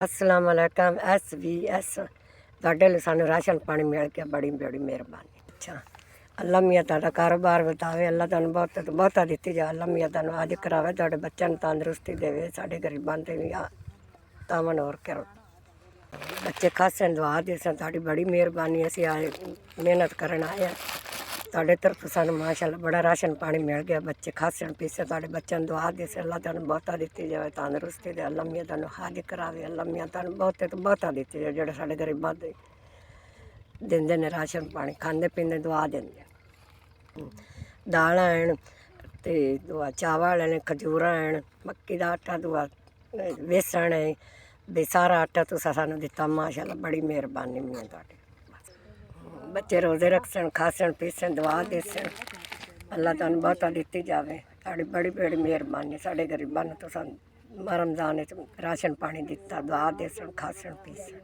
अस्सलाम वालेकुम SBS ਤੁਹਾਡੇ ਲਈ ਸਾਨੂੰ ਰਾਸ਼ਨ ਪਾਣੀ ਮਿਲ ਗਿਆ, ਬੜੀ ਬੜੀ ਮਿਹਰਬਾਨੀ। ਅੱਛਾ, ਅੱਲਾ ਮੀਆਂ ਤੁਹਾਡਾ ਕਾਰੋਬਾਰ ਵਧਾਵੇ, ਅੱਲਾ ਤੁਹਾਨੂੰ ਬਹੁਤ ਤੋਂ ਬਹੁਤਾ ਦਿੱਤੀ ਜਾ, ਅੱਲਾ ਮੀਆਂ ਤੁਹਾਨੂੰ ਅੱਜ ਕਰਾਵੇ, ਤੁਹਾਡੇ ਬੱਚਿਆਂ ਨੂੰ ਤੰਦਰੁਸਤੀ ਦੇਵੇ, ਸਾਡੇ ਗਰੀਬਾਂ ਤੇ ਵੀ ਤਾਮਨ ਹੋਰ ਕਰੋ, ਬੱਚੇ ਖਾਸੇ ਦੁਆ ਦੇ ਸਨ, ਤੁਹਾਡੀ ਬੜੀ ਮਿਹਰਬਾਨੀ। ਅਸੀਂ ਆਏ ਮਿਹਨਤ ਕਰਨ ਆਏ ਹਾਂ, ਤੁਹਾਡੇ ਤਰਫ ਸਾਨੂੰ ਮਾਸ਼ਾਅੱਲਾ ਬੜਾ ਰਾਸ਼ਨ ਪਾਣੀ ਮਿਲ ਗਿਆ, ਬੱਚੇ ਖਾਸਣ ਪੀਸੇ, ਤੁਹਾਡੇ ਬੱਚਿਆਂ ਨੂੰ ਦੁਆ ਦੇ ਸੇ, ਅੱਲਾ ਤੁਹਾਨੂੰ ਬਹੁਤਾ ਦਿੱਤੀ ਜਾਵੇ, ਤੰਦਰੁਸਤੀ ਦੇ, ਅੱਲਾ ਮੀਆਂ ਤੁਹਾਨੂੰ ਹਾਜ ਕਰਾਵੇ, ਅੱਲਾ ਮੀਆਂ ਤੁਹਾਨੂੰ ਬਹੁਤੇ ਤੋਂ ਬਹੁਤਾ ਦਿੱਤੀ ਜਾਵੇ, ਜਿਹੜੇ ਸਾਡੇ ਗਰੀਬਾਂ ਦੇ ਦਿੰਦੇ ਨੇ ਰਾਸ਼ਨ ਪਾਣੀ, ਖਾਂਦੇ ਪੀਂਦੇ ਦੁਆ ਦਿੰਦੇ। ਦਾਲਾਂ ਹਨ ਤੇ ਦੁਆ ਚਾਵਲ ਨੇ, ਖਜੂਰਾਂ ਹਨ, ਮੱਕੀ ਦਾ ਆਟਾ, ਦੁਆ ਵੇਸਣ ਹੈ, ਵੀ ਸਾਰਾ ਆਟਾ ਤੁਸੀਂ ਸਾਨੂੰ ਦਿੱਤਾ, ਮਾਸ਼ਾਅੱਲਾ ਬੜੀ ਮਿਹਰਬਾਨੀ ਮੀਆਂ ਤੁਹਾਡੀ। ਬੱਚੇ ਰੋਜ਼ੇ ਰੱਖਣ, ਖਾਸਣ ਪੀਸਣ, ਦੁਆ ਦੇਸਣ, ਅੱਲਾ ਤੁਹਾਨੂੰ ਬਹੁਤਾ ਦਿੱਤੀ ਜਾਵੇ, ਤੁਹਾਡੀ ਬੜੀ ਬੜੀ ਮਿਹਰਬਾਨੀ। ਸਾਡੇ ਗਰੀਬਾਂ ਨੂੰ ਤੁਸੀਂ ਰਮਜ਼ਾਨ ਵਿੱਚ ਰਾਸ਼ਨ ਪਾਣੀ ਦਿੱਤਾ, ਦੁਆ ਦੇਸਣ, ਖਾਸਣ ਪੀਸਣ।